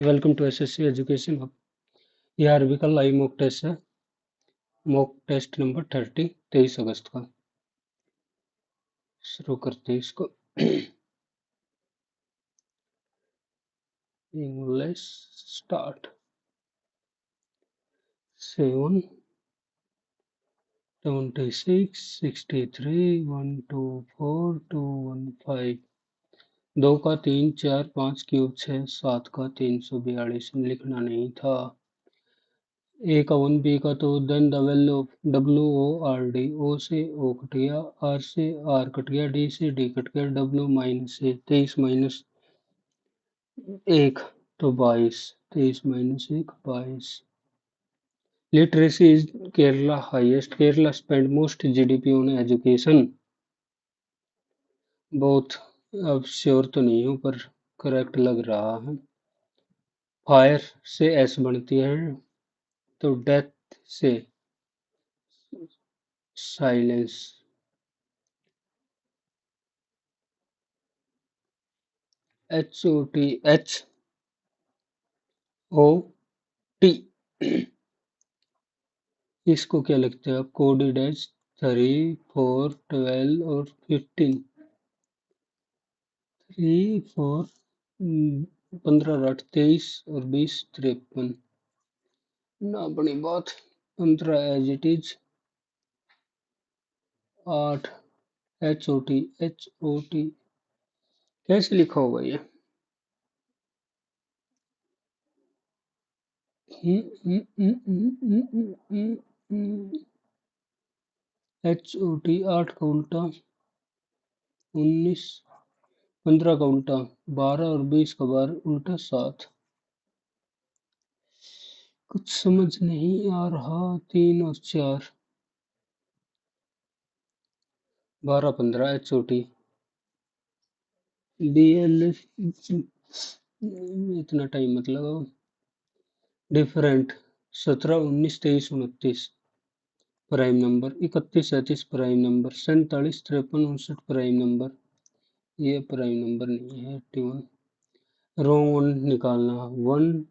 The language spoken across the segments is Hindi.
Welcome to SSC education hub. ये आरबी का लाइव मॉक टेस्ट है। मॉक टेस्ट नंबर 30 23 अगस्त का। शुरू करते हैं इसको। English start. 7 26 63 124 215 2 का 3 4 5 क्यूब 6 7 का 342 लिखना नहीं था। ए का 1 बी का तो then the value of W O R D. O से ओ कट गया, आर से आर कट गया, डी से डी कट गया, डब्ल्यू माइनस से 23 माइनस 1 तो 22। 23 minus 1 22। Literacy is Kerala highest. Kerala spend most GDP on education. बहुत अब श्योर तो नहीं हूँ पर करेक्ट लग रहा है। फायर से एस बनती है तो डेथ से silence. H O T H O T. इसको क्या लिखते हैं आप? कोडेड एज 3 4 12 और 15। 3 4 15 8 23 और 20 53। ना बड़ी बात। 15 as it is. 8 H O T कैसे लिखा होगा ये? एच ओ टी 8 का उल्टा 19, 15 का उल्टा 12 और 20 का बार उल्टा 7। कुछ समझ नहीं आ रहा। 3 और 4 12 15 H O T D L. इतना टाइम मत लगाओ। Different 17 19 23 29 prime number, 31 37 prime number, 47 53 59 prime number. ये प्राइम नंबर नहीं है। 81 रॉन्ग वन निकालना। 1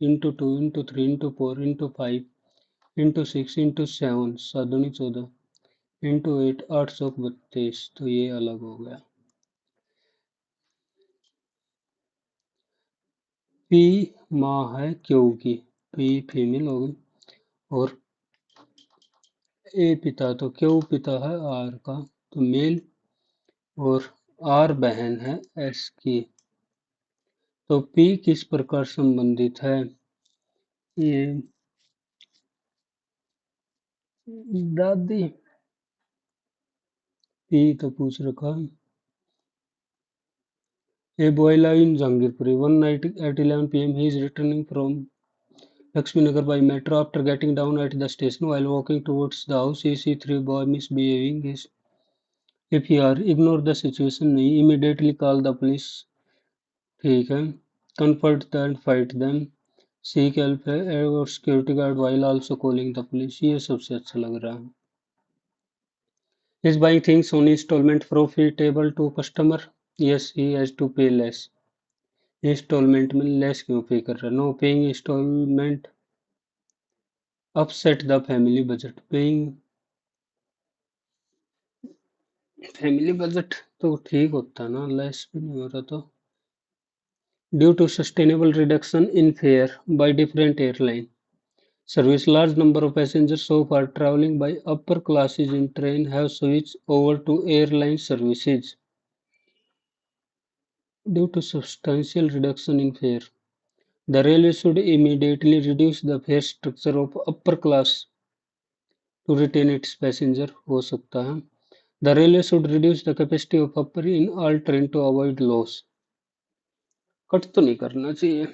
into 2 into 3 into 4 into 5 into 6 into 7 7 दूनी 14 इंटू 8 832। तो ये अलग हो गया। पी माँ है क्यू की, पी फीमेल होगी और ए पिता, तो क्यू पिता है आर का तो मेल और आर बहन है एस की। तो पी किस प्रकार संबंधित है? ये दादी। पी तो पूछ रखा है। A boy live in Jangirpuri. One night at 11 p.m. he is returning from Lakshminagar by metro. After getting down at the station, while walking towards the house, he sees three boys misbehaving. If you are ignore the situation, नहीं immediately call the police. ठीक है. Confront them and fight them. Seek help or security guard while also calling the police. ये सबसे अच्छा लग रहा है. Is buying things on installment profitable to customer? Yes, he has to pay less. Instalment में लेस क्यों पे कर रहा है? No paying instalment upset the family budget. Paying family budget तो ठीक होता ना, लेस भी नहीं हो रहा तो। Due to sustainable reduction in fare by different airline service, large number of passengers so far traveling by upper classes in train have switched over to airline services. Due to substantial reduction in fare, the railway should immediately reduce the fare structure of upper class to retain its passenger। हो सकता है। The railway should reduce the capacity of upper in all train to avoid loss। Cut तो नहीं करना चाहिए।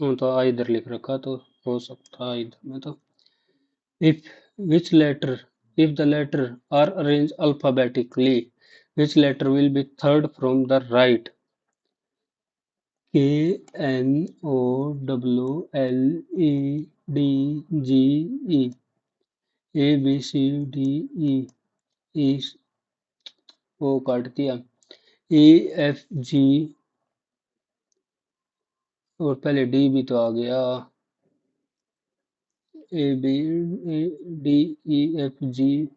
तो इधर लिख रखा तो हो सकता है इधर में तो। if which letter if the letter are arranged alphabetically, which letter will be third from the right? K N O W L E D G E A B C D E E वो काट दिया। E F G और पहले डी भी तो आ गया। A B D E F G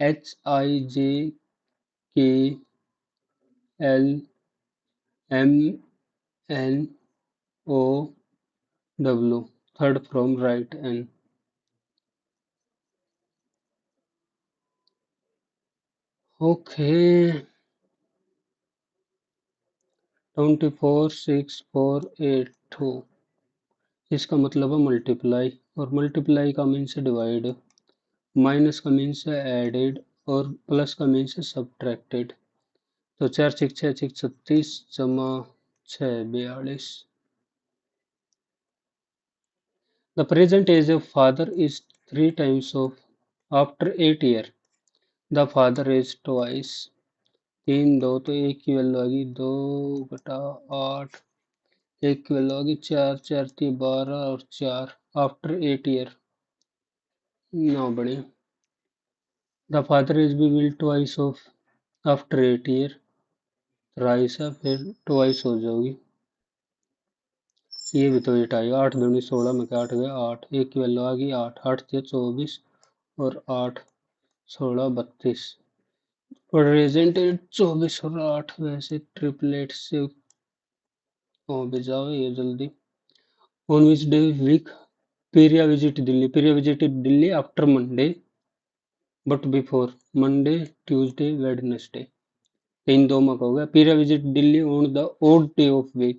H I J K L M N O W, third from right N. Okay, 24 6 4 8 2, इसका मतलब है मल्टीप्लाई, और मल्टीप्लाई का मीन्स है डिवाइड, माइनस का मीन्स है एडेड, और प्लस का मीन्स है सब्ट्रैक्टेड। तो 4 6 6 6 36 जमा 6 42। The present age of father is 3 times of after 8 year. The father is twice। 3 2 तो एक की वैल्यू आ गई 2/8, एक की वैल्यू आ गई 4 4 3 12 और 4 आफ्टर 8 ईयर 9 बने। The father is be will twice of after 8 year, राइस है फिर ट्वाइस हो जाओगी। ये भी तो 8 आएगा, 8 दूनी 16 में 8 गया 8, एक की वैल्यू आ गई 8 8 थे 24 और 8 16 32। प्रेजेंट 24 और 8 वैसे ट्रिपलेट से हो भी जाओ ये जल्दी। On which day week Priya visited Delhi? Priya visited Delhi after Monday, but before Monday, Tuesday, Wednesday। इन दो में हो गया। Priya visited Delhi on the odd day of week,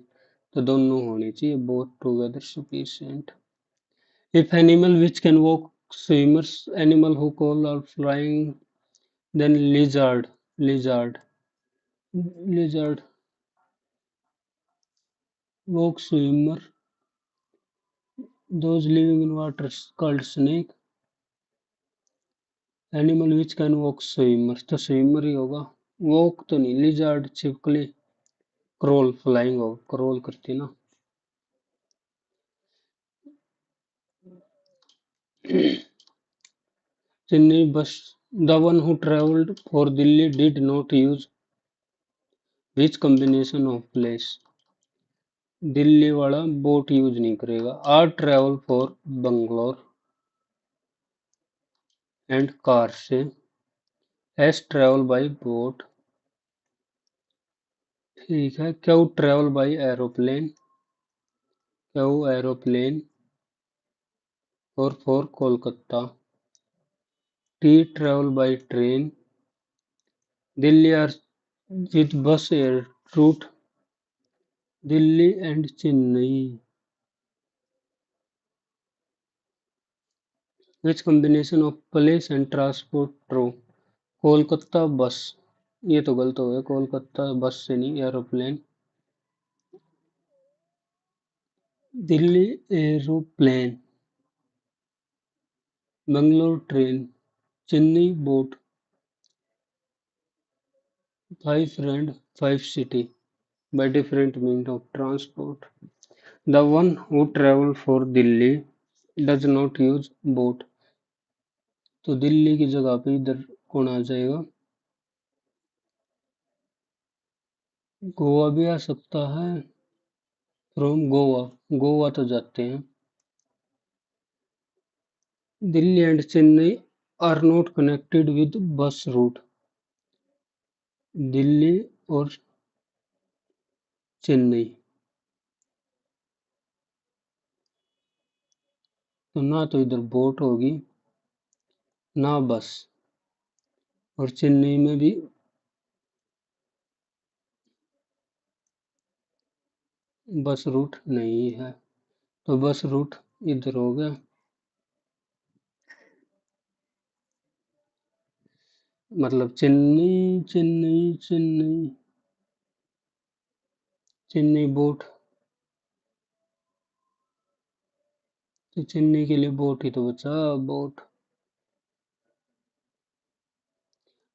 तो दोनों होने चाहिए, both together sufficient। If animal which can walk, swimmers, animal who call or flying, then lizard, lizard, lizard, walk, swimmer, those living in water called snake, animal which can walk, swimmer, तो स्विमर ही होगा। वॉक तो नहीं, लिजर्ड, छिपकली, क्रोल, फ्लाइंग हो, क्रोल करती ना। Chennai bus, the one who travelled for Delhi did not use which combination of place. Delhi वाला बोट यूज नहीं करेगा। R travel for Bangalore and car से। एस ट्रेवल बाई बोट, ठीक है। Q travel by aeroplane, Q aeroplane, और for Kolkata. T travel by train, Delhi R with bus air route Delhi and Chennai। Which combination of place and transport true? Kolkata बस, ये तो गलत हो गया, कोलकाता बस से नहीं, aeroplane. Delhi aeroplane, Bangalore train, Chennai boat, 5 friend 5 city by different means of transport। The one who travel for Delhi does not use boat, तो दिल्ली की जगह पे इधर कौन आ जाएगा? गोवा भी आ सकता है, फ्रॉम गोवा, गोवा तो जाते हैं। Delhi and Chennai are not connected with bus route, Delhi और चेन्नई, तो ना तो इधर बोट होगी ना बस, और चेन्नई में भी बस रूट नहीं है, तो बस रूट इधर हो गया। मतलब चेन्नई चेन्नई चेन्नई, चेन्नई बोट, तो चेन्नई के लिए बोट ही तो बचा, बोट।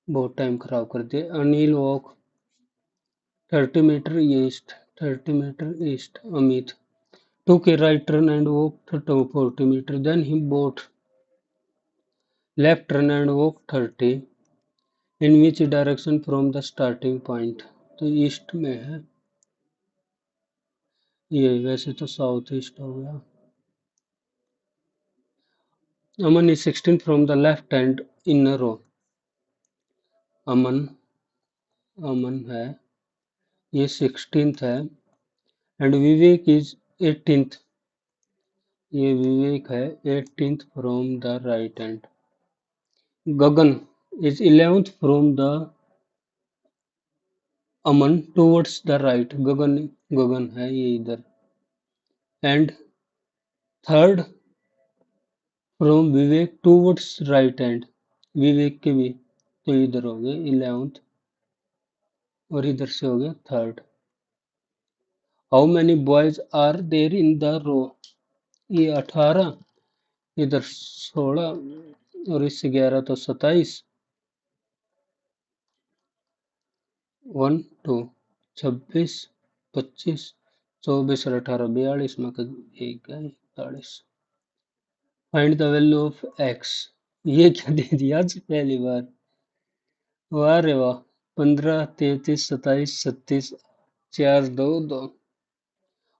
बहुत टाइम खराब कर दिया। Anil walk 30 metre east, 30 metre east. Amit took a right turn and walked 40 meters. Then he bought left turn and walked 30। In which direction from the starting point? तो ईस्ट में है। ये वैसे तो साउथ ईस्ट हो गया। Aman is 16 from the left hand in a row. Aman Aman है, ये 16th है। एंड विवेक इज 18th, ये विवेक है 18th from the right hand. Gagan is 11th from the Aman towards the right. Gagan है ये इधर। And third from Vivek towards right hand, Vivek के भी तो इधर हो गए 11th और इधर से हो गया third. How many boys are there in the row, ये 18, इधर 16 और इससे 11 तो 27। 1 2 26 25 24 और 18 42 में एक है 41। Find the value of x, ये क्या दे दिया आज पहली बार। वाह रे वाह। 15 33 27 36 4 2 2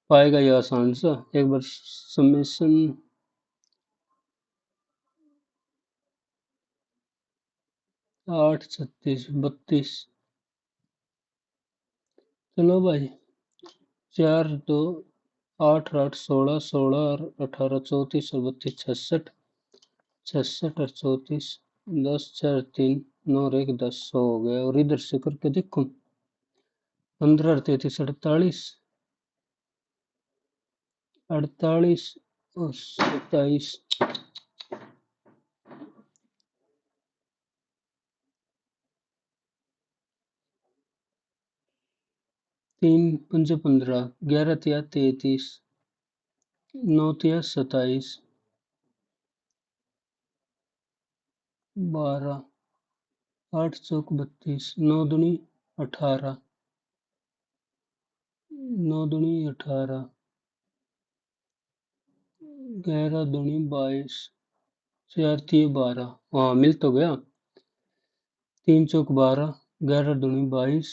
पाएगा ये आसान सा। एक बार समेशन 8 36 32। चलो भाई 4 2 8 8 16 16 और 18 34 और 32 66 66 और 34 10 4 3 9 और 1 10 100 हो गया। और इधर से करके देखो 15 और 33 48 48 और 27 3 पंजे 15 11 तिया 33 9 तिया 27 12 8 चौक 32 9 दूनी 18 9 दूनी 18 11 दूनी 22 4 तिया 12। हाँ मिल तो गया। 3 चौक 12 11 दूनी 22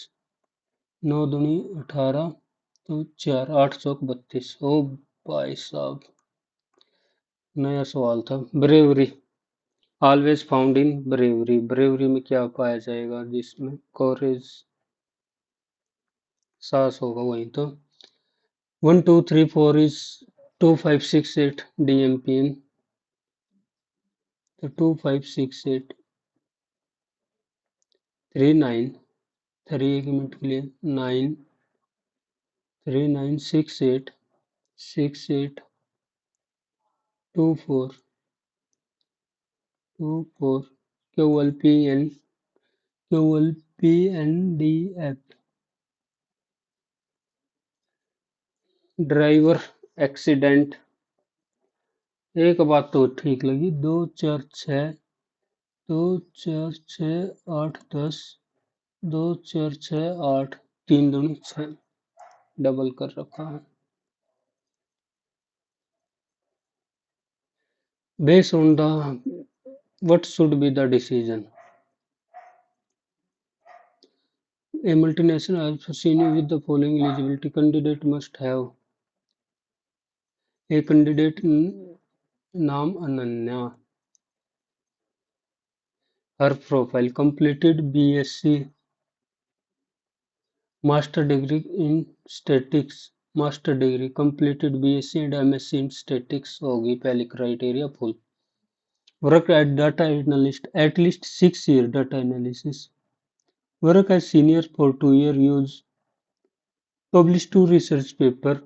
9 दूनी 18 तो 4 8 चौक 32। ओ भाई साहब नया सवाल था। Bravery always found in bravery, bravery में क्या पाया जाएगा जिसमें कोरेज साहस होगा वही तो। 1 2 3 4 इज 2 5 6 8 DMPN, तो 2 5 6 8 3 9 3 1 मिनट के लिए 9 3 9 6 8 6 8 2 4 2 4 QLPNDF। ड्राइवर एक्सीडेंट, एक बात तो ठीक लगी। 2 4 6 2 4 6 8 10 2 4 6 8 3 दूनी 6 डबल कर रखा है। Based on the what should be the decision? A multinational association with the following eligibility candidate must have a candidate नाम Ananya, her profile completed BSc master degree in statistics, master degree completed BSc and MSc in statistics होगी पहली criteria full. Work at data analyst at least 6 year data analysis, work as senior for 2 year use, publish 2 research paper,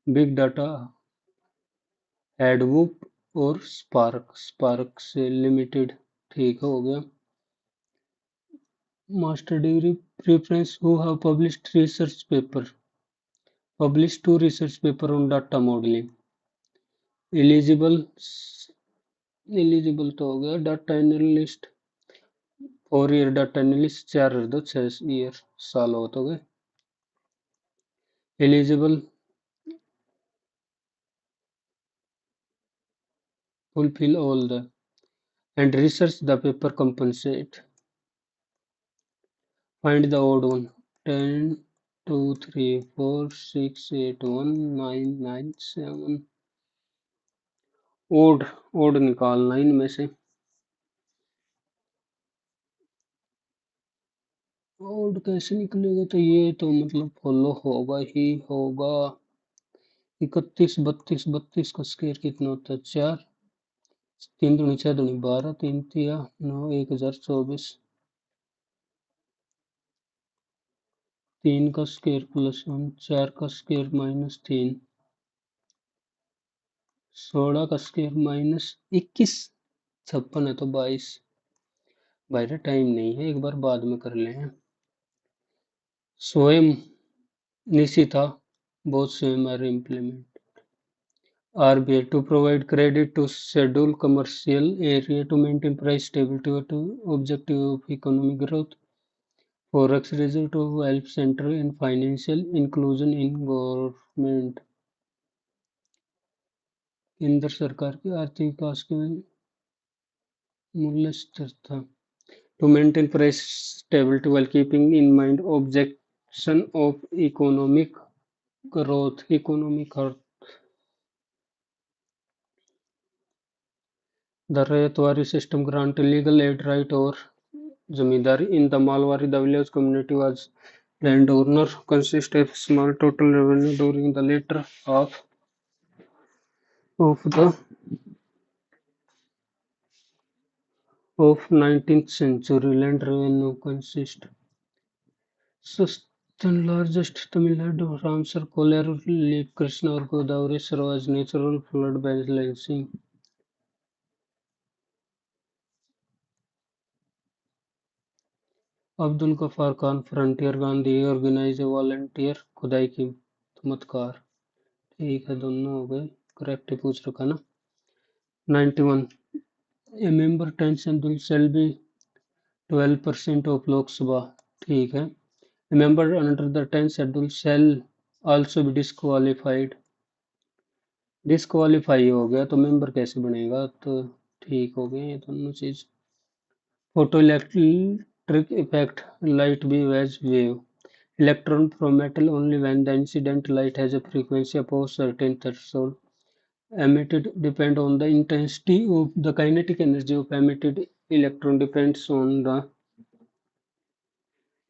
big data Hadoop और स्पार्क से लिमिटेड। ठीक हो गया। Master degree preference who have publish 2 research paper on data modelling. Eligible eligible तो हो गया data analyst 4 year, data analyst 4 और 2 6 ईयर साल हो तो गए। Eligible fulfill all the and research the paper compensate. Find the odd one. 10 2 3 4 6 8 1 9 9 7। Odd odd निकालना इनमें से। ओड कैसे निकलेगा, तो ये तो मतलब फॉलो होगा ही होगा। 31 32 32 का स्क्वायर कितना होता है, 4। 3 दूनी 6 दूनी 12, 3 तिया 9, 1024। 3 का स्क्वायर +1, 4 का स्क्वायर -3, 16 का स्क्वायर -21, 56 है तो 22। भाई टाइम नहीं है, एक बार बाद में कर लें। स्वयं Nishita, both swim are implemented. RBI to provide credit to schedule commercial area to maintain price stability to objective of economic growth. Forex reserve to help center in financial inclusion in government. केंद्र सरकार की आर्थिक विकास के मूल्य स्थिरता। To maintain price stability while keeping in mind objection of economic growth. Economic growth. The Rayatwari system granted legal aid right over zamindari. In the Malwari, the village community was landowner, consisted of small total revenue during the later half of the 19th century. Land revenue consist Sustan largest Tamil Nadu Ramsar Kolar Lake Krishna or Godavari serve as natural flood balancing. Abdul Ghaffar Khan frontier Gandhi organise a volunteer Khudai की चमत्कार। ठीक है, दोनों हो गए करेक्ट पूछ रखा ना। 91 a member tense shall be 12% of Lok Sabha. ठीक है, a member under the 10th schedule shall also be disqualified। Disqualify हो गया तो मेंबर कैसे बनेगा, तो ठीक हो गए ये दोनों चीज। फोटो इलेक्ट्रिक इफेक्ट, लाइट भी wave wave, electron from metal only when the incident light has a frequency above certain threshold. Emitted depend on the intensity of the kinetic energy of emitted electron depends on the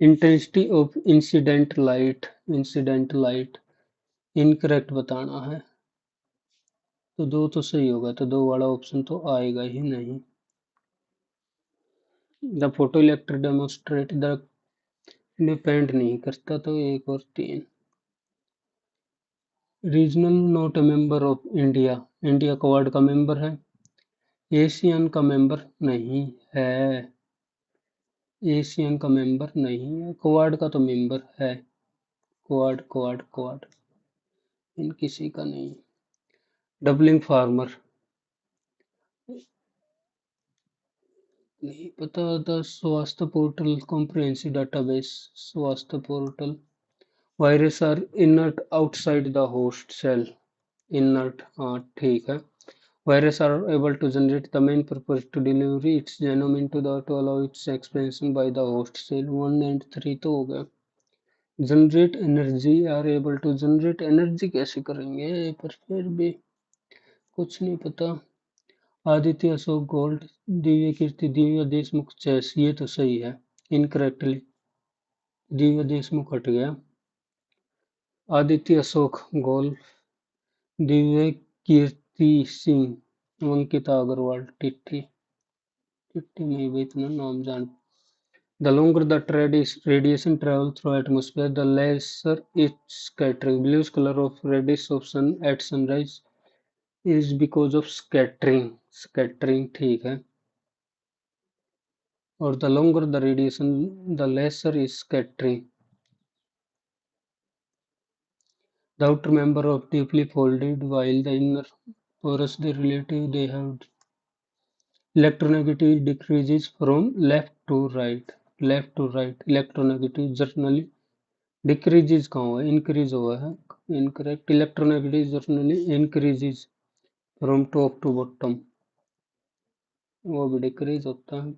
intensity of incident light. Incident light incorrect बताना है, तो 2 तो सही होगा, तो 2 वाला ऑप्शन तो आएगा ही नहीं। The photo electric demonstrate the depend नहीं करता, तो 1 और 3। Regional not a member of India, India quad का मेंबर है, एशियन का मेंबर नहीं है। एशियन का मेंबर नहीं है, क्वाड का तो मेंबर है। क्वाड क्वाड क्वाड इन किसी का नहीं। डबलिंग फार्मर नहीं पता। The Swasthya portal comprehensive database, Swasthya portal. Virus are inert outside the host cell, inert, हाँ ठीक है। Viruses are able to generate the main purpose to deliver its genome into the to allow its expansion by the host cell। 1 and 3 तो हो गया। Generate energy, are able to generate energy कैसे करेंगे, पर फिर भी कुछ नहीं पता। आदित्य अशोक गोल्ड, दिव्य कीर्ति दिव्या देशमुख चेस, ये तो सही है। इनकरेक्टली दिव्या देशमुख हट गया। आदित्य अशोक गोल्ड, दिव्य कीर्ति सिंह, अंकिता अग्रवाल टिट्टी। टिट्टी में भी इतना नाम जान। The longer the radiation travel through atmosphere, the lesser its scattering. Bluish color of reddish of sun at sunrise is because of scattering. Scattering ठीक है। और the longer the radiation, the lesser is scattering. The outer member of deeply folded, while the inner porous the relative they have. Electronegativity decreases from left to right. Left to right. Electronegativity generally decreases कहाँ हुआ है, इंक्रीज हुआ है। Incorrect, electronegative generally increases from top to bottom, वो भी डिक्रीज होता है।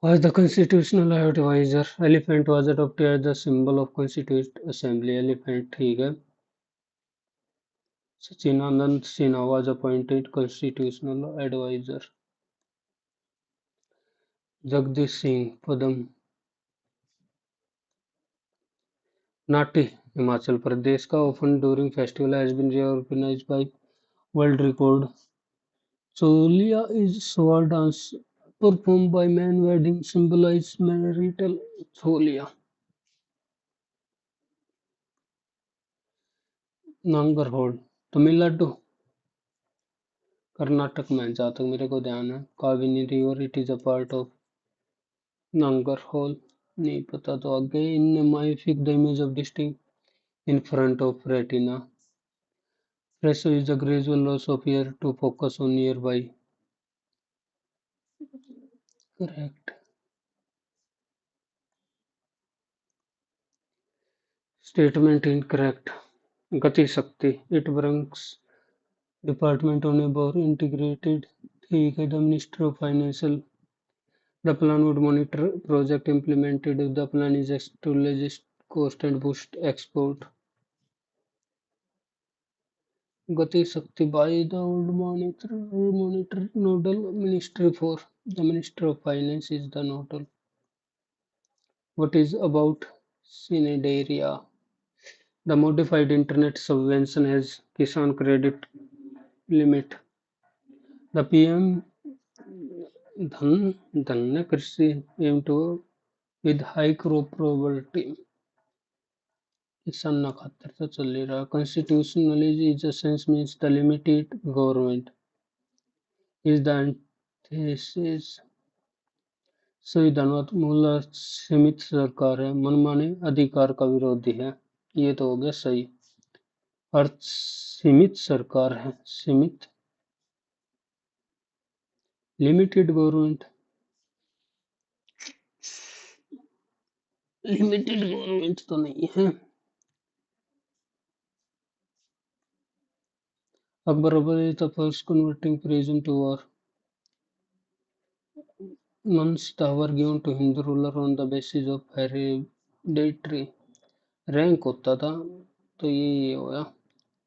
Was the constitutional advisor. Elephant was adopted as the symbol of Constituent Assembly. Elephant, ठीक है. Sachinanand Sinha was appointed constitutional advisor. Jagdish Singh Padam Nati, Himachal Pradesh का often during festival has been reorganized by world record. Cholia is sword dance performed by men wedding symbolize marital cholia. Nangarhode, Tamil Nadu, Karnataka में जहाँ तक मेरे को ध्यान है Kabini river it is a part of Nagarhole नहीं पता तो आगे इन माइफिक the image of distinct in front of retina. Pressure is a gradual loss of air to focus on nearby. Correct. Statement incorrect. गति शक्ति it brings department on a more integrated ठीक है the minister of financial the plan would monitor project implemented if the plan is to reduce cost and boost export. गति शक्ति by the would monitor nodal ministry for the minister of finance is the nodal. What is about Cnidaria? The modified internet subvention has Kisan credit limit. The PM Dhan Krishi aim to with high crop probability. किसान ना खातर तो चल ही रहा constitutionally is a sense means the limited government is the antithesis संविधान मूलतः सीमित सरकार है मनमाने अधिकार का विरोधी है ये तो हो गया सही अर्थ सीमित सरकार है सीमित लिमिटेड गवर्नमेंट लिमिटेड गवर्नमेंट तो नहीं है Akbar is the first converting prison to war. Once the were given to Hindu ruler on the basis of hereditary rank होता था तो ये होया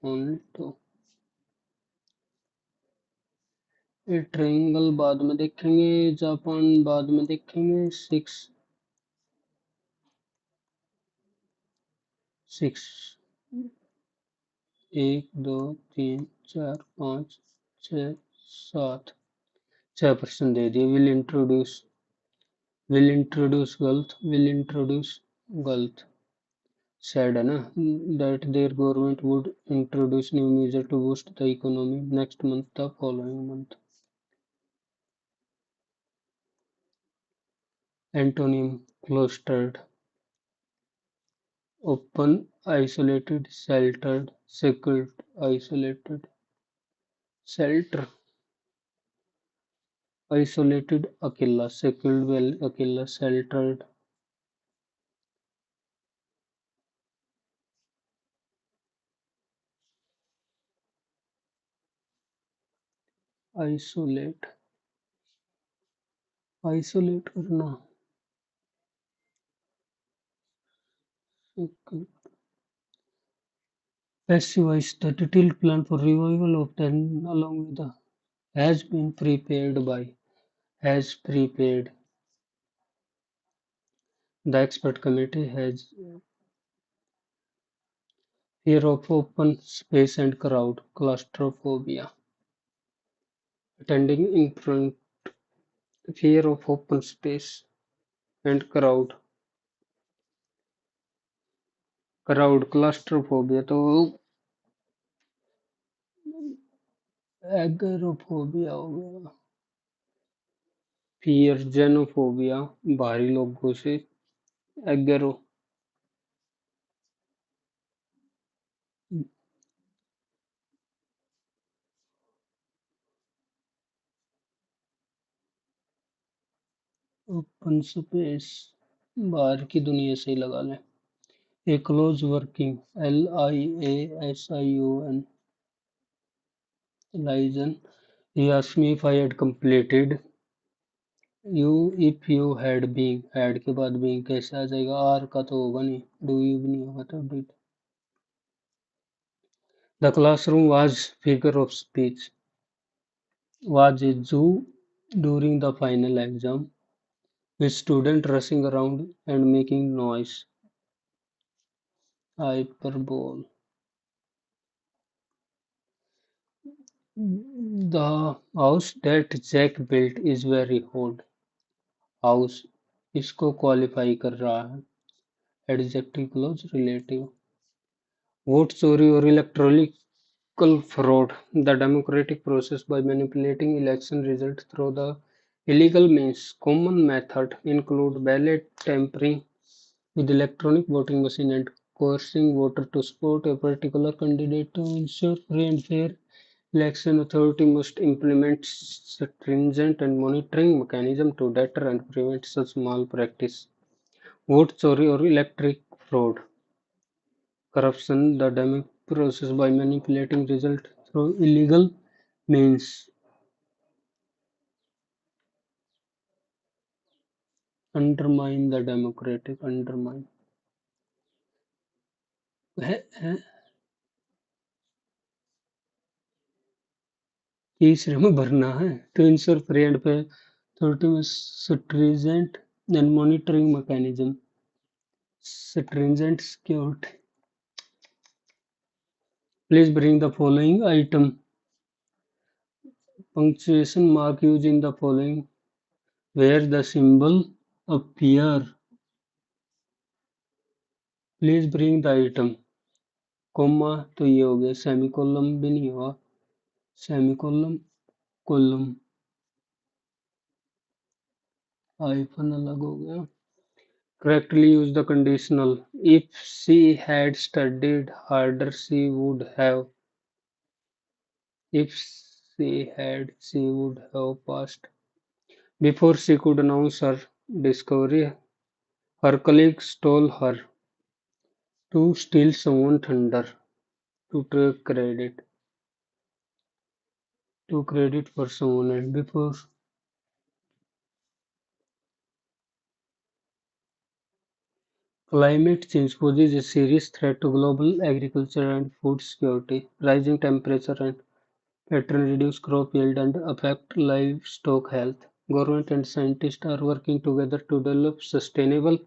only to ये ट्रायंगल बाद में देखेंगे जापान बाद में देखेंगे सिक्स एक दो तीन चार पाँच छः सात 6% दे दिए will introduce गलत said है ना that their government would introduce new measure to boost the economy next month the following month. Antonym cloistered open isolated sheltered secured isolated shelter isolated अकेला secured well अकेला sheltered isolate isolate करना pacifies the detailed plan for revival of the along with the has been prepared by has prepared the expert committee has fear of open space and crowd claustrophobia attending in front fear of open space and crowd claustrophobia तो एगोरोफोबिया हो गया फियर जेनोफोबिया भारी लोगों से एगेरो ओपन स्पेस बाहर की दुनिया से ही लगा लें A close working liaison liaison he asked me if I had completed you if you had being, had के बाद बीइंग कैसे आ जाएगा? आर का तो होगा नहीं, डू यू भी नहीं होगा तो did. The classroom was figure of speech, was a zoo during the final exam, with students rushing around and making noise. Hyperbole. The house that Jack built is very old. House इसको क्वालिफाई कर रहा है, एडजेक्टिव क्लोज रिलेटिव. वोट चोरी और electoral fraud, the democratic process by manipulating election results through the illegal means. Common methods include ballot tampering with electronic voting machine and coercing voters to support a particular candidate. To ensure free and fair election, authority must implement stringent and monitoring mechanism to deter and prevent such malpractice. Vote चोरी or electric fraud, corruption, the democratic process by manipulating results through illegal means. Undermine the democratic, undermine. है तीसरे में भरना है. To ensure free and fair, authority must stringent and monitoring mechanism. Stringent security. Please bring the following item. Punctuation mark used in the following where the symbol appear. Please bring the item. Comma तो ये हो गया, सेमीकोलम भी नहीं हुआ, सेमीकोलम कोलम, हाइफन अलग हो गया. Correctly use the conditional. If she had studied harder, she would have. If she would have passed. Before she could announce her discovery, her colleagues told her to steal someone's thunder, to take credit, to credit for someone else. Before climate change poses a serious threat to global agriculture and food security. Rising temperature and pattern reduce crop yield and affect livestock health. Government and scientists are working together to develop sustainable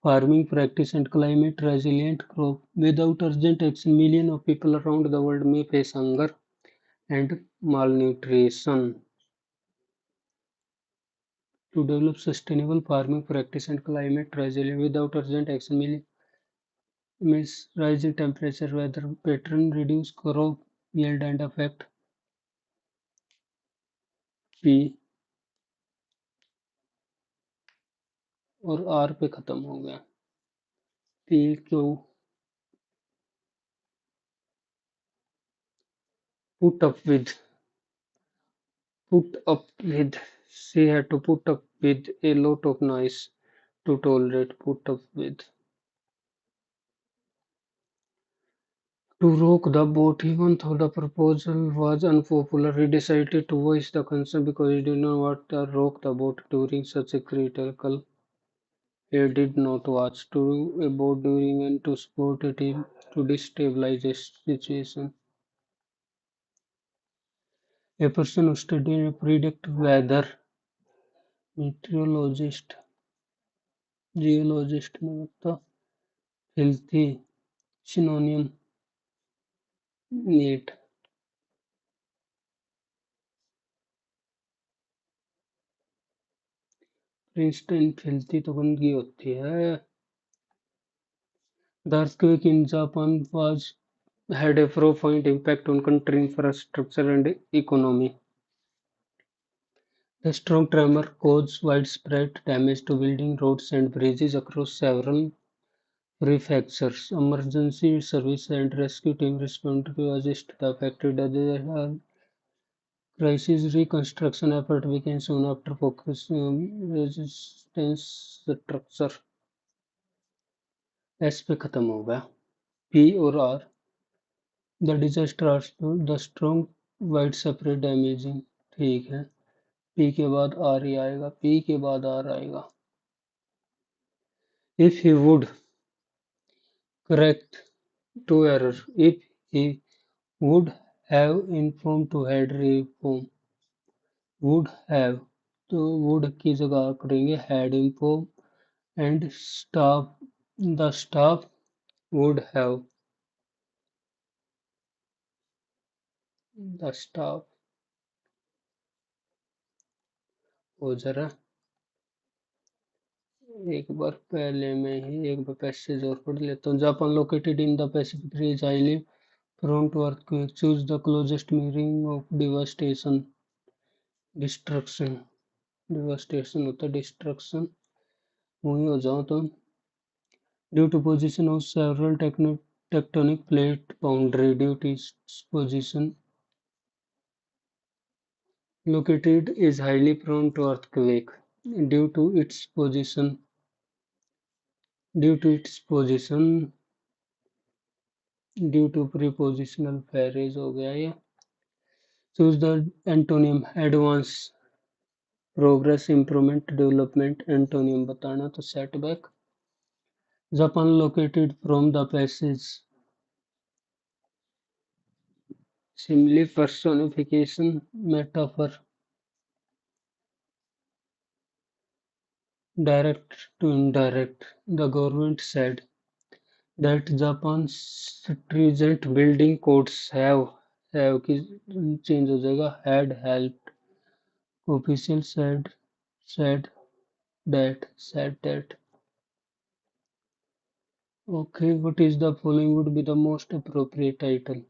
farming practice and climate resilient crop. Without urgent action, millions of people around the world may face hunger and malnutrition. To develop sustainable farming practice and climate resilient without urgent action, millions means rising temperature, weather pattern reduce crop yield and affect P और R पे खत्म हो गया. P क्यों put up with, put up with, she had to put up with a lot of noise to tolerate, put up with. To rock the boat, even though the proposal was unpopular, he decided to voice the concern because he did not want to rock the boat during such a critical. He did not watch to a boat during and to support a team to destabilize a situation. A person who studied and predict weather, meteorologist, geologist में मतलब filthy, synonym, neat. Princeton filthy तो गंदगी होती है. The earthquake in Japan was had a profound impact on country infrastructure and economy. The strong tremor caused widespread damage to buildings, roads, and bridges across several prefectures. Emergency service and rescue teams responded to assist the affected. The crisis reconstruction effort began soon after focusing on resistance structure. S पे खत्म होगा. P और R. The disaster the strong widespread damaging. ठीक है. पी के बाद आर ही आएगा, पी के बाद आर आएगा। If he would correct to error, if he would have inform to head reform, would have तो वुड की जगह करेंगे had inform, and staff, the staff would have, the staff. वो जरा एक बार पहले में ही एक बार पैसेज और पढ़ लेता हूँ। Japan located in the Pacific ridge highly prone to earthquake, choose the closest mirroring of devastation, destruction, devastation होता है destruction, वही हो जाओ तो due to position of several tectonic plate boundary, due to its position located is highly prone to earthquake, due to its position, due to its position, due to prepositional phrase हो गया ये। choose the antonym advance, progress, improvement, development, antonym बताना तो setback। Japan located from the passage, simile, personification, metaphor, direct to indirect. The government said that Japan's stringent building codes have की change हो जाएगा had helped. Official said that. Okay, what is the following would be the most appropriate title?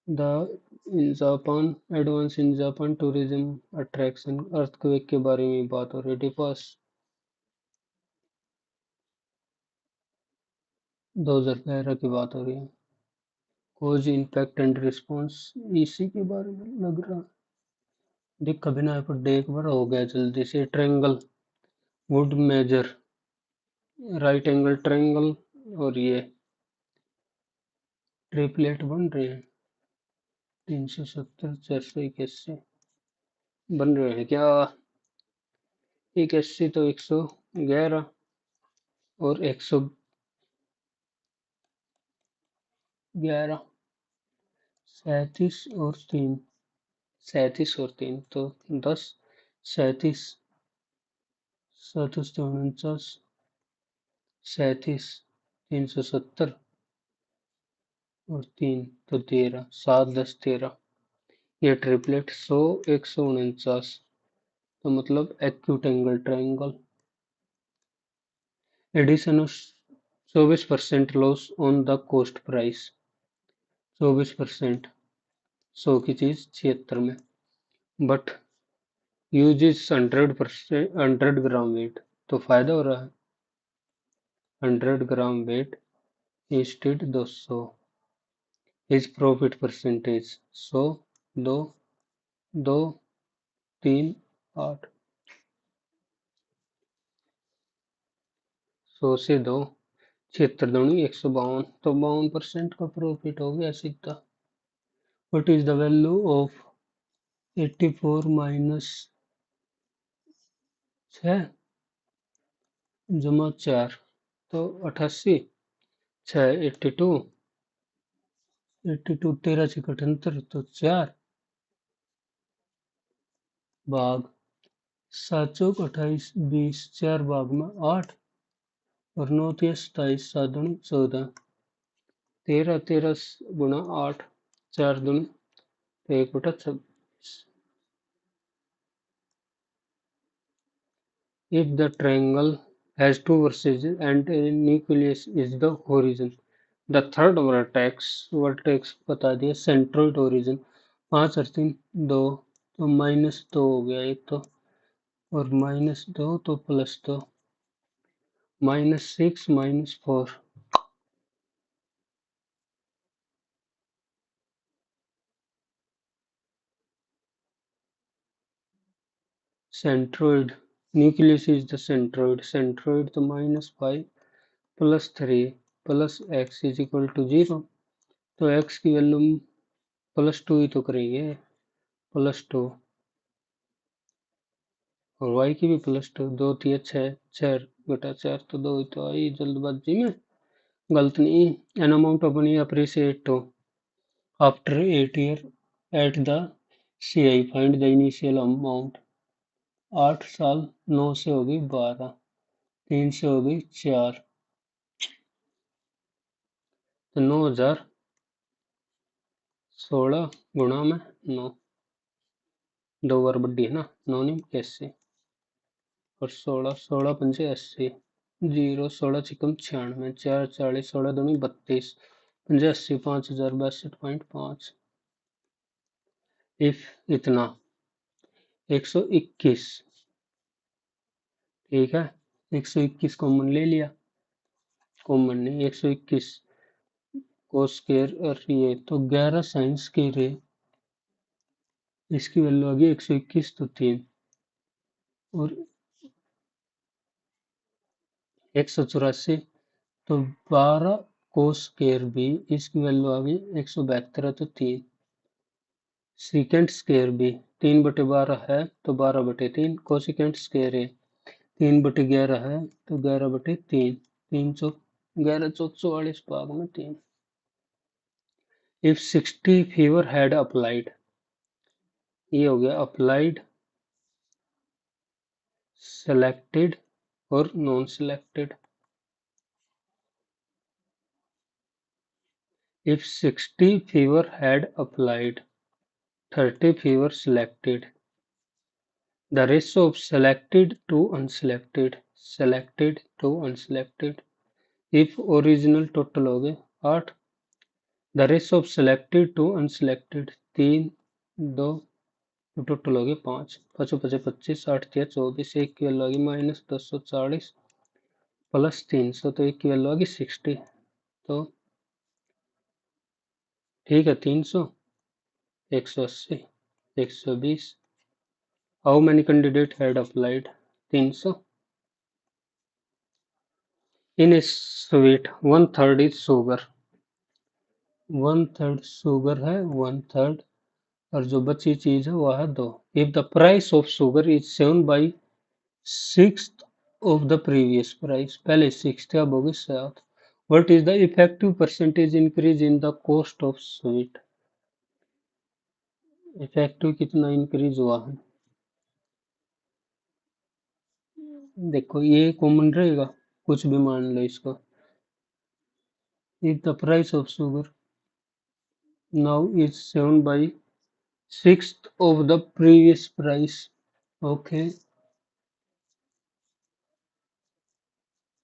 The in Japan advance in Japan tourism attraction, earthquake के बारे में बात हो रही है। फर्स्ट 2011 की बात हो रही है। कोज इम्पैक्ट एंड रिस्पॉन्स इसी के बारे में लग रहा है। देख कभी ना पर देख बार हो गया जल्दी से। Triangle would major, right angle triangle, और ये ट्रिपलेट बन रहे हैं 370 481 बन रहे हैं क्या? 81 तो 111 और 111, 37 और 3 तो 10, 37, 37 37, 370 और 3 तो 13, 7 10 13। ये ट्रिपलेट 100 149 तो मतलब acute angle triangle. Addition of 24% loss on the cost price, 24%, 100 की चीज 76 में। But use is 100%, 100 gram weight, तो फायदा हो रहा है 100 gram weight instead 200। His profit percentage 100, 2, 2, 3, 8, 100 से 2, 76 दूनी 152, तो 52% का प्रॉफिट हो गया सीधा। What is the value of 84 minus 6 जमा 4 तो 88, 6 82, 82 13 से 78 तो 4 भाग 7 चौक 28 20, 4 भाग में 8 और 9 3 27, 7 दूनी 14, 13 13 गुणा 8, 4 दूनी तो 1/26। If the triangle has two vertices and a nucleus is the origin, the third vertex बता दिया सेंट्रोइड ओरिजिन। 5 और 3 2 तो -2 हो गया एक तो, और -2 तो +2, -6 -4। Centroid nucleus is the centroid तो -5 +3 plus x is equal to 0, तो x की वैल्यू +2 ही तो करेंगे, +2 और वाई की भी +2, 2 तिया 6, 6/4 तो 2 ही तो आई जल्दबाजी में, गलत नहीं। An amount of money appreciate to after 8 year at the CI, find the initial amount. 8 साल, 9 से होगी 12, 3 से होगी 4, तो 9,016 गुणा में 9, 2 बार बड्डी है ना, 9 नहीं 81, और 16, 16×5 80, 0, 16×6 96, 4 40, 16 दूनी 32, 85, 5,062.5। इफ इतना 121, ठीक है, 121 कॉमन ले लिया, कॉमन नहीं 121 को स्केयर, और ये तो 11 साइन स्केयर है, इसकी वैल्यू आ गई 121 तो 3, और 184 तो 12 कोस स्केयर भी, इसकी वैल्यू आ गई 172 तो 3, सीकेंट स्केयर भी 3/12 है तो 12/3, कोसिकेंट स्केयर है 3/11 है तो 11/3, 11/44 भाग में 3। इफ 60 फीवर हैड अप्लाइड, ये हो गया अप्लाइड, सेलेक्टेड और non selected. If 60 fever had applied, 30 fever selected. The ratio of selected to unselected, selected to unselected. If original total हो गए 8, the ratio of selected to unselected 3, 2, तो टोटल हो गए 5, 5 5 25, 8 3 24, एक की वैल्यू आ गई -240 प्लस 300, तो एक की वैल्यू आ गई 60, तो ठीक है 300, 180, 120। How many candidates had applied? 300. In a sweet, 1/3 is sugar. 1/3 sugar है, 1/3, और जो बची चीज है वह है 2। If the price of sugar is 7/6 of the previous price, पहले 6 थे अब होगी 7, what is the effective percentage increase in the cost of sweet? Effective कितना इंक्रीज हुआ है, देखो ये कॉमन रहेगा, कुछ भी मान लो इसको। If the price of sugar now is 7/6 of the previous price, okay,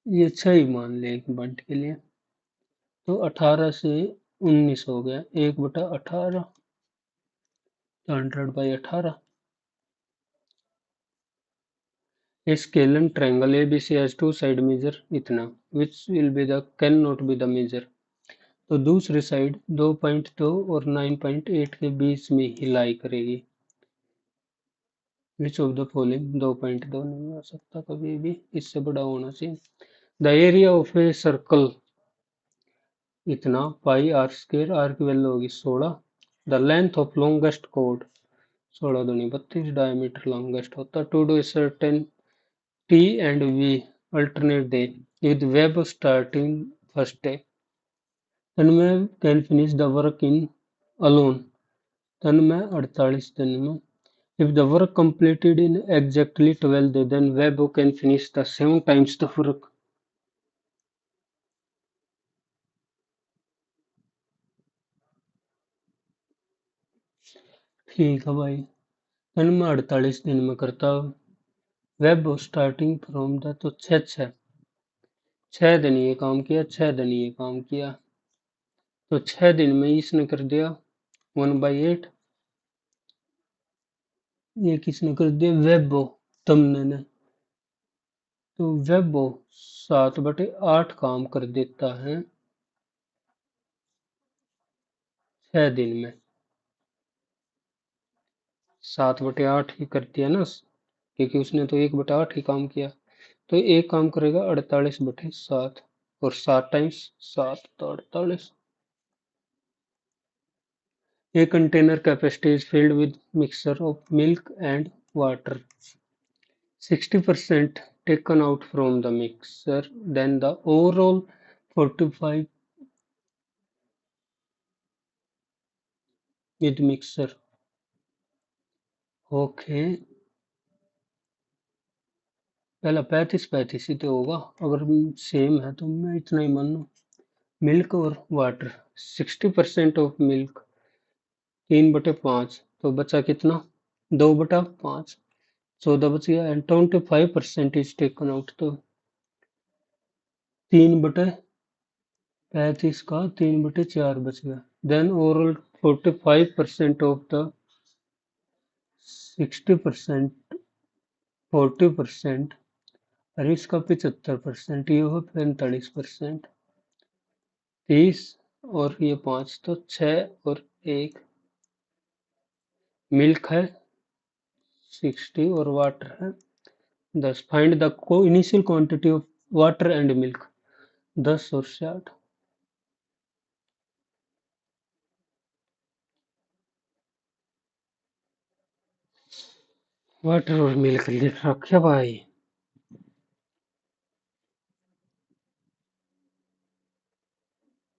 ये अच्छा ही मान ले एक पॉइंट के लिए, तो 18 से 19 हो गया, 1/18, 100/18। A scalene triangle ABC has two side measure इतना, which will be the cannot be the measure, तो दूसरी साइड 2.2 और 9.8 के बीच में ही लाई करेगी। विच ऑफ द फॉलोइंग, 2.2 नहीं आ सकता कभी भी, इससे बड़ा होना चाहिए। The area of a circle इतना, πr², r की वैल्यू होगी 16। The length of longest chord 16 दूनी 32 डायमीटर लॉन्गेस्ट होता, to do certain T and we alternate day with web starting first day, Tanmay can finish the work in alone, Tanmay 48 दिन में। If the work completed in exactly 12 days, then Webb can finish the 7 times the work. ठीक है भाई, तन मैं 48 दिन में करता हूँ। वेब स्टार्टिंग फ्रॉम द, तो 6 दिन ये काम किया, 6 दिन ये काम किया, तो 6 दिन में इसने कर दिया 1/8, ये किसने कर दिया, वेबो, तुमने ने, तो वेबो 7/8 काम कर देता है 6 दिन में, 7/8 ही करती है ना, क्योंकि उसने तो 1/8 ही काम किया, तो एक काम करेगा 48/7, और 7 टाइम्स 7 तो 48। A container capacity is filled with mixture of milk and water. 60% taken out from the mixer, then the overall 45 with mixer. Okay, पहला 35-35 ही तो होगा। अगर सेम है तो मैं इतना ही मान लूँ। मिल्क और वाटर, 60% ऑफ मिल्क, 3/5, तो बचा कितना, 2/5, 14 बच गया। एंड 25% इज टेकन आउट, तो 3/35 का 3/4 बच गया। देन ओवरऑल 45% ऑफ द 60%, 40%, और इसका 75%, ये हो 45%, 30 और ये 5, तो 6 और 1, मिल्क है 60 और वाटर है 10। फाइंड द को initial quantity of water and milk, 10 और 60। वाटर और मिल्क लिख रखे भाई।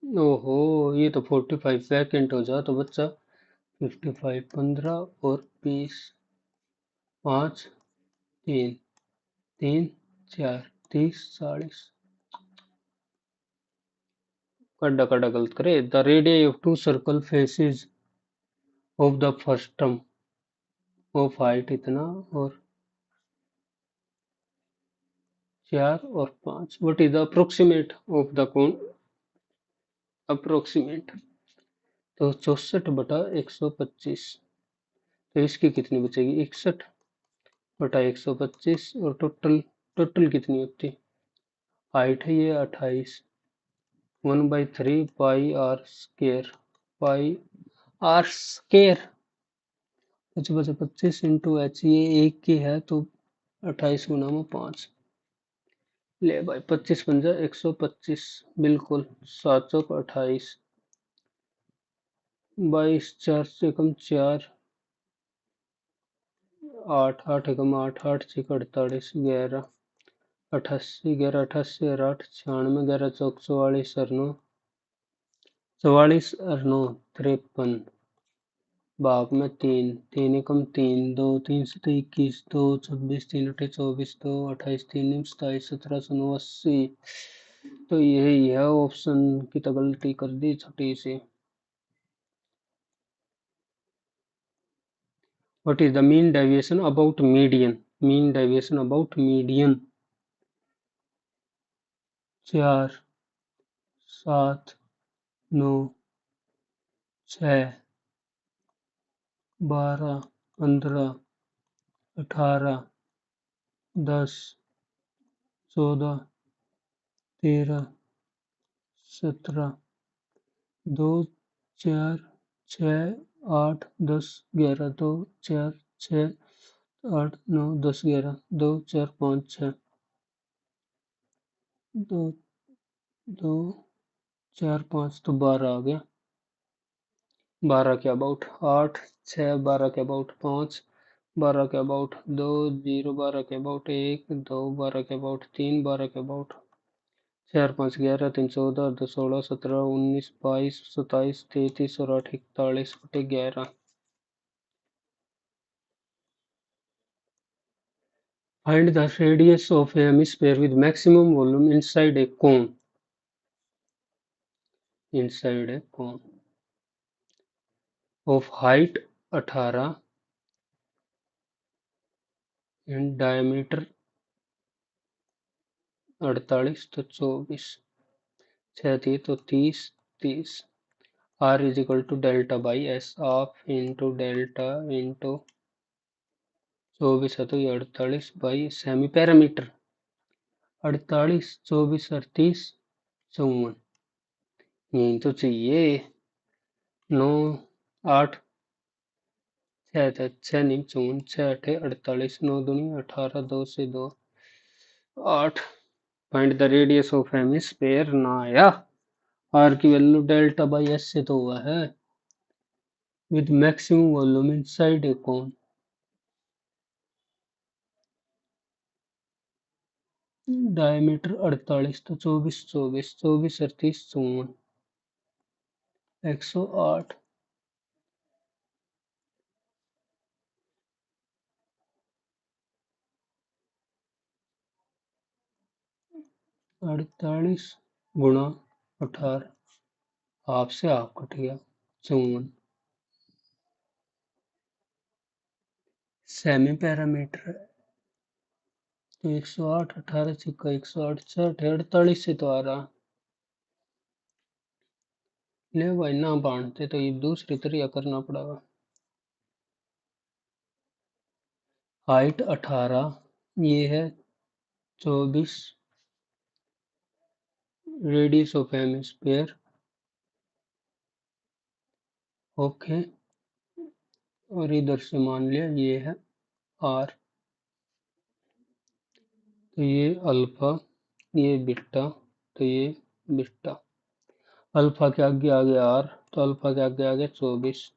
ओहो, ये तो 45 सेकेंड हो जा, तो बच्चा 55, 15 और 20, 5, 3, 3, 4, 30, 40। कड्डा कड्डा गलत करे। The radius of two circle faces of the first term of height इतना और 4 और 5। What is the approximate of the cone, approximate, तो 64/125, तो इसकी कितनी बचेगी, 61/125, और टोटल, टोटल कितनी होती, हाइट है ये 28, 1/3 pi R square, pi R square, 25 into H, ये एक की है तो 28 गुना में 5, ले भाई 25×5 125, बिल्कुल 728, 22 4 से कम 4, 8 8 एकम 8 8 6 48, 11 88, 11 88 और 8 96, 11 चौक 44 और 9 44 और 9 53, भाग में 3, 3 एकम 3, 2 3 से 21, 2 26, 3 अठे 24, 2 28, 3 27, 17 9 80, तो यही है ऑप्शन की, तो गलती कर दी छोटी सी। What is the mean deviation about median? Mean deviation about median, 4, 7, 9, 6, 12, 15, 18, 10, 14, 13, 17, 2, 4, 6, 8, 10, 11, 2, 4, 6, 8, 9, 10, 11, 2, 4, 5, 6, 2, 2, 4, 5, तो 12 आ गया। 12 के अबाउट 8, 6, 12 के अबाउट 5, 12 के अबाउट 2, 0, 12 के अबाउट 1, 2, 12 के अबाउट 3, 12 के अबाउट 4, 5, 11, 3, 14, 2, 16, 17, 19, 22, 27, 33 और 8, 41/11। Find the radius of a hemisphere with maximum volume inside a cone. Inside a cone of height 18 and diameter 48, तो 24, 6 तो 30, 30। R is equal to delta by S of into delta into 24 है, तो ये 48 बाई सेमी पैरामीटर, 48, 24 और 30, 54, यही तो चाहिए। 9, 8, 6 6 नहीं 54, 6 8 48, 9 दूनी 18, 2 से 2 8। Find the radius of hemisphere ना आया, आर की वैल्यू डेल्टा बाई एस से तो हुआ है, with maximum volume inside a cone. Diameter 48, तो 24 24 24 38 54 108। 48 गुणा 18, हाफ से हाफ कट गया 54। सेमी पैरामीटर है तो 108, 18 छिक्का 108 60 48 से तो आ रहा। ले भाई ना बांटते तो ये दूसरी तरीका करना पड़ेगा। हाइट 18, ये है 24, रेडियस ऑफ हेमिस्फीयर, ओके। और इधर से मान लिया ये है आर, तो ये अल्फा, ये बीटा, तो ये बीटा। अल्फा के आगे आ गया आर, तो अल्फा के आगे आ गया 24,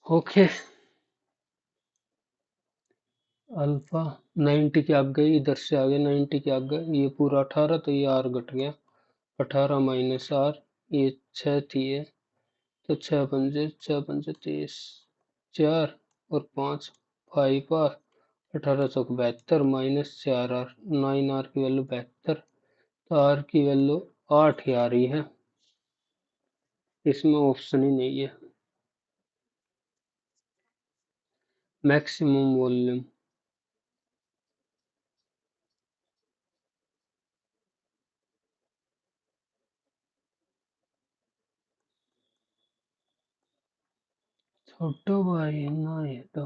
ओके। अल्फा 90 के आगे, इधर से आ गया 90 के आगे, ये पूरा 18, तो ये आर घट गया 18 माइनस आर, ये 6 थी ये, तो 6 पंजे 30, 4 और 5 5 आर, 1872 माइनस 4 आर, 9 आर की वैल्यू 72, तो आर की वैल्यू 8 ही आ रही है, इसमें ऑप्शन ही नहीं है। मैक्सिमम वॉल्यूम छोटो भाई ना, ये तो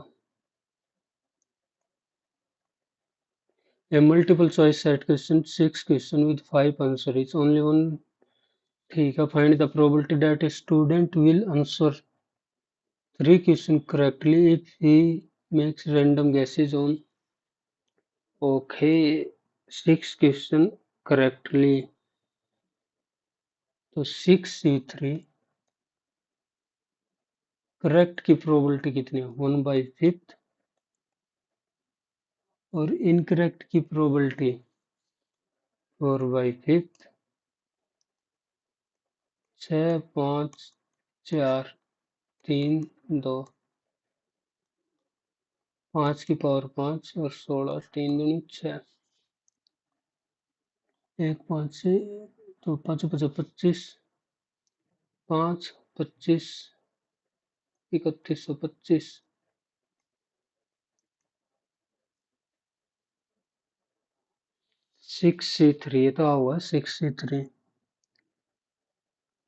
a multiple choice set question, 6 question with 5 answers, only one। ठीक है, find the probability that a student will answer 3 questions correctly if he makes random guesses on, okay, 6 question correctly, तो 6C3 करेक्ट की प्रोबेबिलिटी कितनी है 1/5, और इनकरेक्ट की प्रोबेबिलिटी 4/5। 6 5 4 3 2, 5 की पावर 5 और 16, 3 दूनी 6, 1 5 से, तो 5 5 25, 5 25 3125। 6C3 तो हुआ 6C3,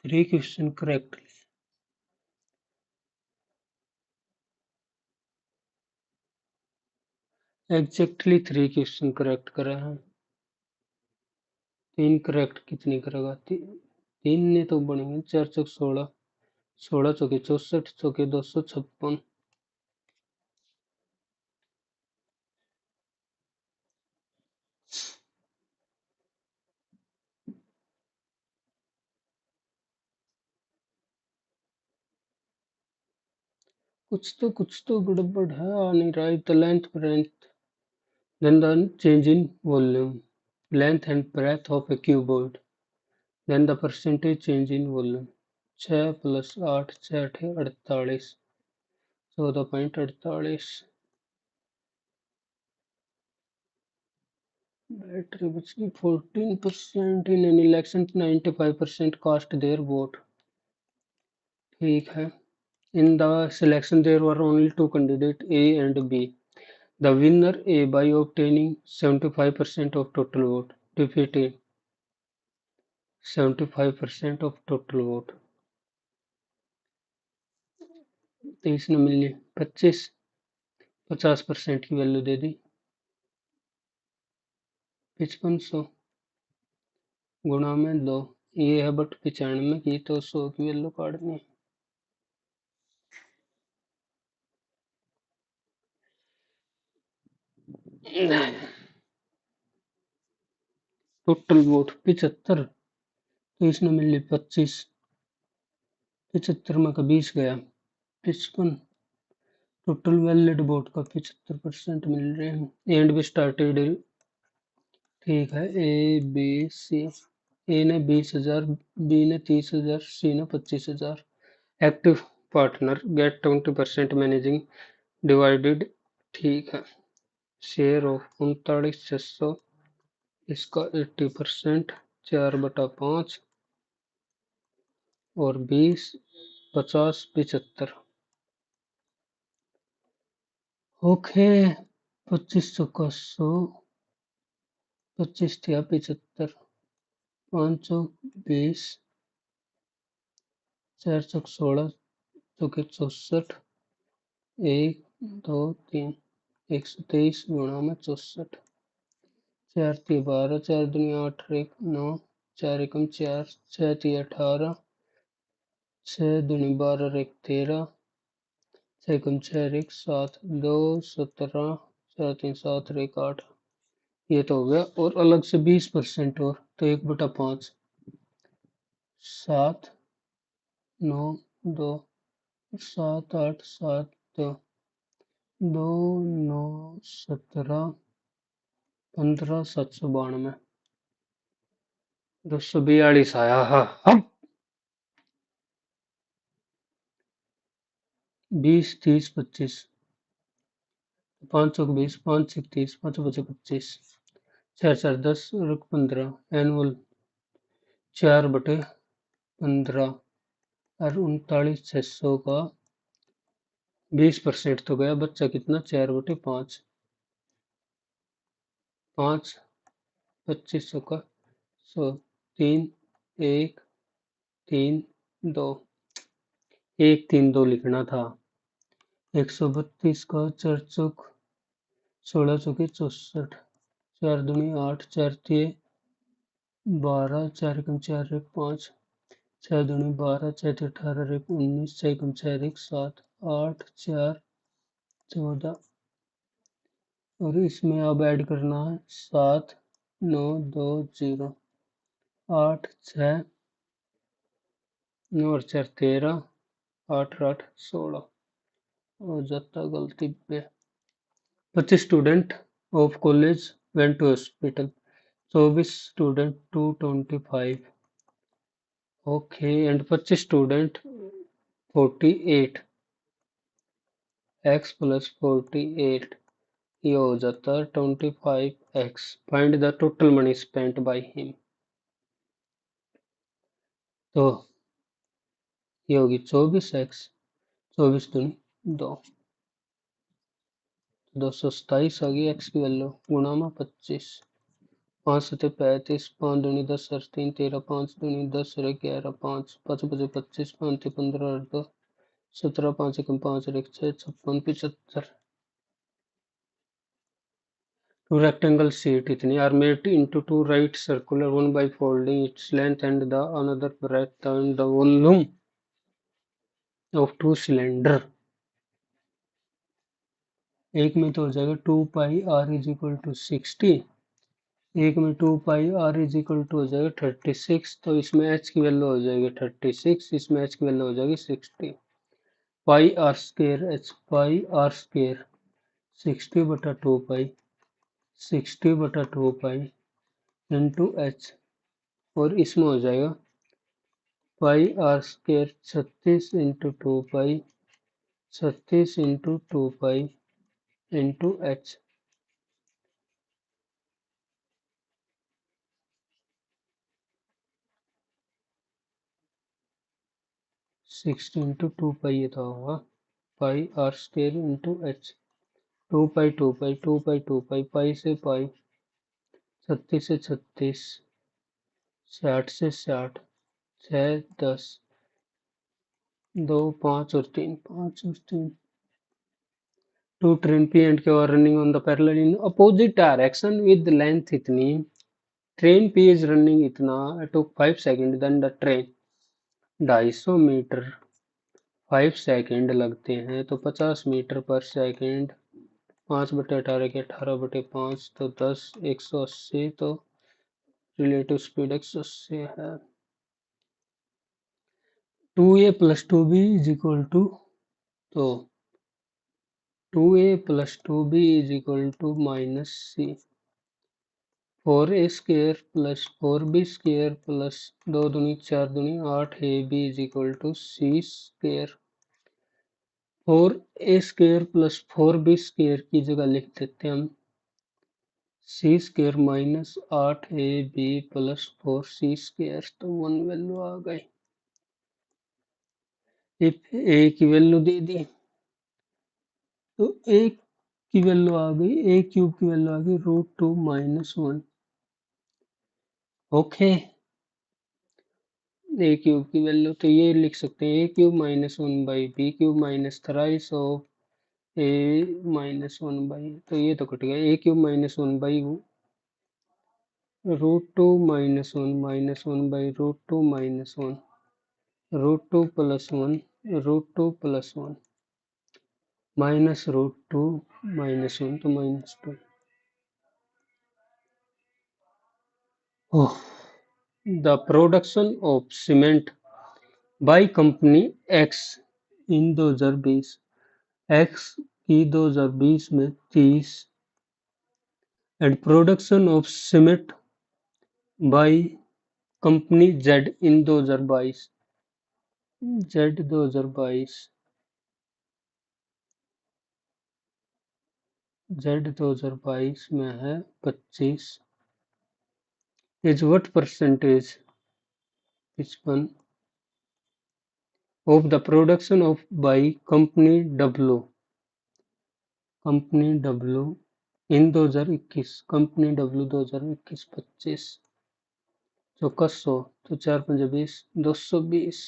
3 question correct. Exactly 3 question correct करा है। 3 करेक्ट कितनी करेगा, 3 ने तो बनेंगे 4 चौक 16, 16 चौके 64, चौके 256। कुछ तो गड़बड़ है, आ नहीं रहा है। The length breadth, then the change in volume, length and breadth of a cuboid, then the percentage change in volume। 6 + 8 6 48, 14.48। Battery बच गई 14%, in an election 95% cast their vote, ठीक है। In the selection there were only 2 candidates, A and B. The winner A by obtaining 75% of total vote, defeated 75% of total vote। 23 ने मिली 25, 50% की वैल्यू दे दी 5500 गुणा में 2, ये है बट 95 की, तो 100 की वैल्यू काटनी। टोटल वोट 75, तो इसने मिली 25, 75 में का 20 गया 55, टोटल वैलिड वोट का 75% मिल रहे हैं। एंड भी स्टार्टेड ठीक है, ए बी सी। ए ने 20,000, बी ने 30,000, सी ने 25,000। Active partner get 20% managing divided. ठीक है, शेयर ऑफ 39,600, इसका 80%, 4/5, और 20, 50, 75। ओके, 25 का 100, 25 या 75, 520, 416, 64, 1, 2, 3, 123 गुणा में 64, 4×3 12, 4×2 8, 9, 4×1 4, 6×3 18, 6×2 12, 13, 6×6 7, 2 17, 4×3 7, 8। ये तो हो गया, और अलग से 20% और, तो 1/5, 7, 9, 2, 7, 8, 7, 2, 2, 9, 17, 15, 792, 242 आया। हाँ हाँ। 20, 30, 25, 5 20, 5 30, 5 5 25, 4 4 10 और 15, एनुअल 4/15, और 39,600 का 20% तो गया, बच्चा कितना, 4/5, 5, 2500 का 100, 3, 1, 3, 2, 1, 3, 2 लिखना था। 132 का 4 चौक 16 चौके 64, 4×2 8, 4×3 12, 4×4 5, 6×2 12, 6×3 18, 19, 6×4 7, 8, 4 14, और इसमें अब ऐड करना है 7 9 2 0, 8 6 9 और 4 13, 8 8 16, हो जाता गलती पे। 25 student of college went to hospital, 24 student 225। Okay, and 25 student 48, x plus 48, ये हो जाता है 25x। Find the total money spent by him. तो ये होगी 24x, 24 दूनी 2, 227 आ गई x की वैल्यू, गुणा में 25, 5 7 35, 5 दूनी 10 और 3 13, 5 दूनी 10 और 11, 5 5 5 25, 5 15 और 2 17, 5 1 5 और 1 6, 56, 75। Two rectangle sheet इतनी are made into two right circular, one by folding its length and the another breadth and the volume of two cylinder। एक में तो हो जाएगा 2πr = 60, एक में 2πr हो जाएगा 36, तो इसमें h की वैल्यू हो जाएगी 36, इसमें h की वैल्यू हो जाएगी 60। Pi R square h, pi R square 60/2π, 60/2π into H, और इसमें हो जाएगा pi R square 36 × 2π, 36 × 2π into H. 60 × 2π ये था होगा, pi R square into H. 2π 2π 2π 2π, pi से पाई, 36 से 36, 60 से 60, 6 10, 2 5 और 3, 5 और 3। Two train P and Q are running on the parallel in opposite direction with length इतनी, train P is running इतना, it took 5 seconds, then the train 250 metre 5 second लगते हैं, तो 50 मीटर पर सेकंड, 5/18 के 18/5, तो 10, 180, तो रिलेटिव स्पीड 180 है। 2a + 2b = तो 2a + 2b = -c, 4a² plus 4b² plus 2 दूनी 4 दूनी 8ab is equal to c²। 4a² plus 4b² की जगह लिख देते हैं हम c² minus 8ab plus 4c²। तो 1 वैल्यू आ गई। इफ a की वैल्यू दे दी तो a की वैल्यू आ गई, a³ की वैल्यू आ गई √2 - 1। ओके, a³ की वैल्यू तो ये लिख सकते हैं a³ - 1/b³ minus thrice of a - 1/। तो ये तो कट गया, a³ - 1/√2 - 1 - 1/√2 - 1 √2 प्लस 1 √2 प्लस 1 माइनस √2 - 1 तो -2। The production of cement by company X in 2020, X की 2020 में 30 and production of cement by company Z in 2022, Z 2022, Z 2022 में है 25 is what percentage 55 of the production of by company W, company W in 2021, company W 2021 25 चौकस 100 तो 4 5 20 220।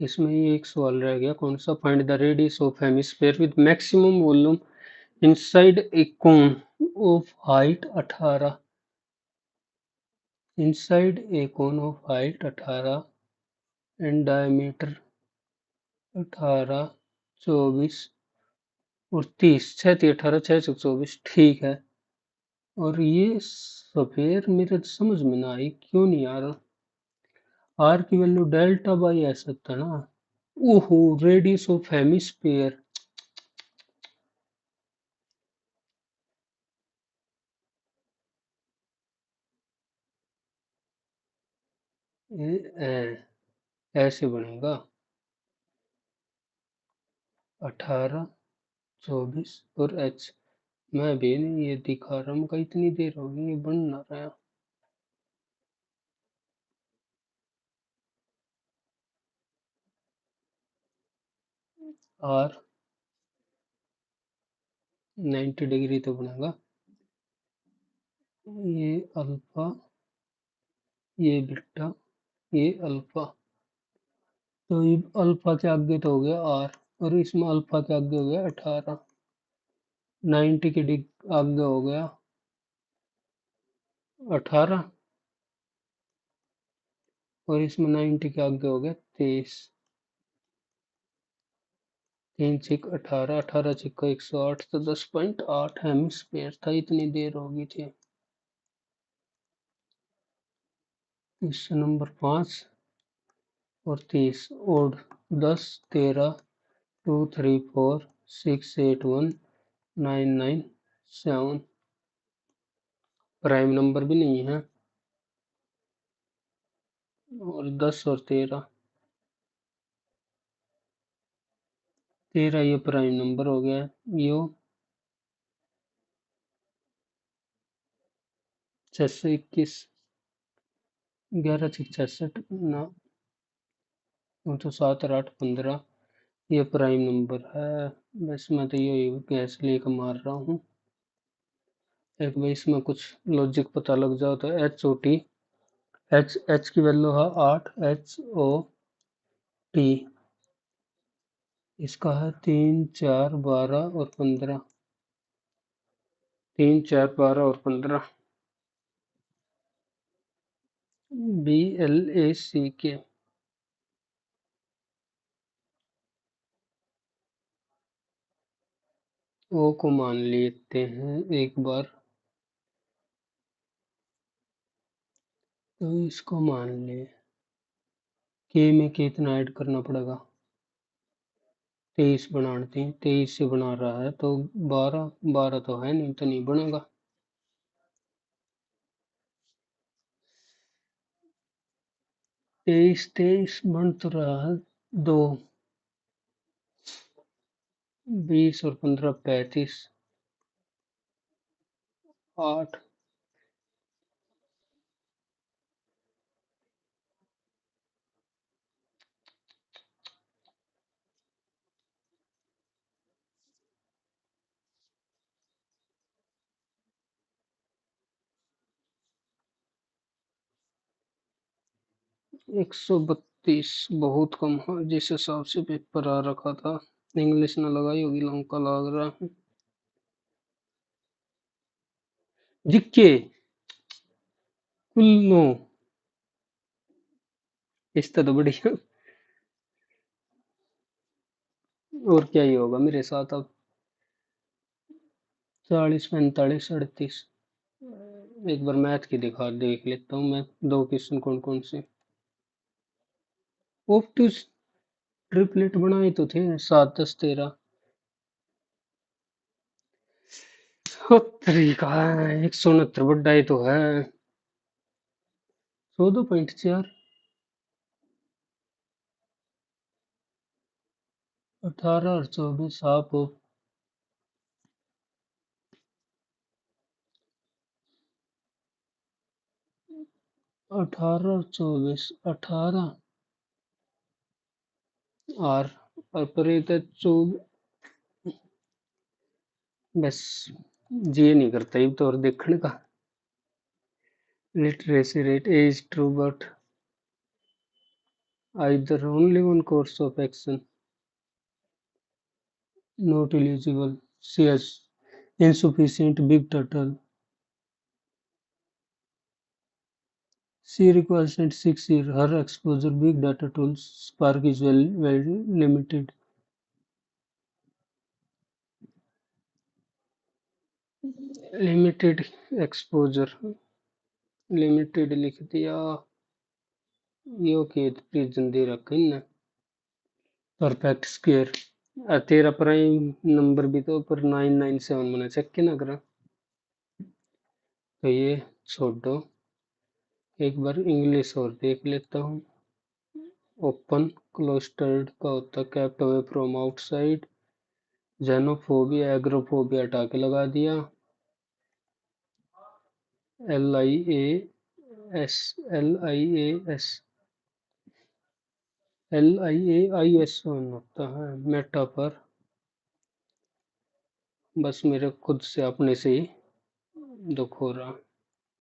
इसमें ये एक सवाल रह गया, कौन सा? Find the radius of hemisphere with maximum volume inside a cone of height 18, inside a cone of height 18 and diameter 18 24 और 30, 6 3 18 6 6 24। ठीक है, और ये सफेयर मेरे समझ में ना आई, क्यों नहीं आ रहा? आर की वैल्यू डेल्टा बाई ऐसा था ना। ओहो, रेडियस ऑफ हेमिस्फीयर। ऐसे बनेगा 18 24 और एच। मैं भी नहीं ये दिखा रहा हूँ, इतनी देर होगी ये बन ना रहा। आर 90 डिग्री तो बनेगा, ये अल्फा, ये बीटा, ये अल्फा। तो ये अल्फा के आगे तो हो गया आर, और इसमें अल्फा के आगे हो गया 18, 90 के आगे हो गया 18, और इसमें 90 के आगे हो गया 23। 3 छिक 18, 18 छिक्का 108, तो 10.8 हेमिस्फीयर था, इतनी देर होगी थी। क्वेश्चन नंबर 5 और 30 ओड 10 13 2 3 4 6 8 1 9 9 7। प्राइम नंबर भी नहीं है, और 10 और 13 ये प्राइम नंबर हो गया। यो 621, 11 6 66 ना, तो 7 और 8 15, ये प्राइम नंबर है। बस मैं तो ये गैस लेकर मार रहा हूँ। एक बार इसमें कुछ लॉजिक पता लग जाओ तो एच ओ टी, एच की वैल्यू है 8, एच ओ टी इसका है 3 4 12 और 15, 3 4 12 और 15, BLACK। ओ को मान लेते हैं एक बार, तो इसको मान ले, के में कितना ऐड करना पड़ेगा? 23 बनानी थी, 23 से बना रहा है तो 12, 12 तो है नहीं तो नहीं बनेगा। 23 23 बन तो रहा है। 2, 20 और 15 35, 8। 132 बहुत कम है, जिस हिसाब से पेपर आ रखा था। इंग्लिश ने लगाई होगी लंका लग रहा है। जिक्के कुल 9। इस तो बढ़िया। और क्या ही होगा मेरे साथ अब। 40 45 38। एक बार मैथ की दिखा देख लेता हूँ मैं। दो क्वेश्चन कौन कौन से। ऑप्टूस ट्रिपलेट बनाए तो थे 7 10 13। तरीका है 169 बड्डा ही तो है। 14.4। 18 और 24 आप। 18 और 24 18 और पर ये तो बस ये नहीं करता ये तो और देखने का। Literacy rate is true but either only one course of action not eligible. CS insufficient big turtle. She requires 6 years. Her exposure big data tools Spark is well limited. Limited exposure. Limited लिख दिया। यो के प्रिजन दे रखा है ना। परफेक्ट स्क्वायर तेरा प्राइम नंबर भी तो पर 997 मैंने चेक किया ना करा। तो ये छोड़ दो। एक बार इंग्लिश और देख लेता हूँ। ओपन क्लोस्टर्ड का होता kept away from outside. Xenophobia agoraphobia हटा के लगा दिया। LIAS LIAS LIAIS होता है मेटा पर। बस मेरे खुद से अपने से ही दुख हो रहा।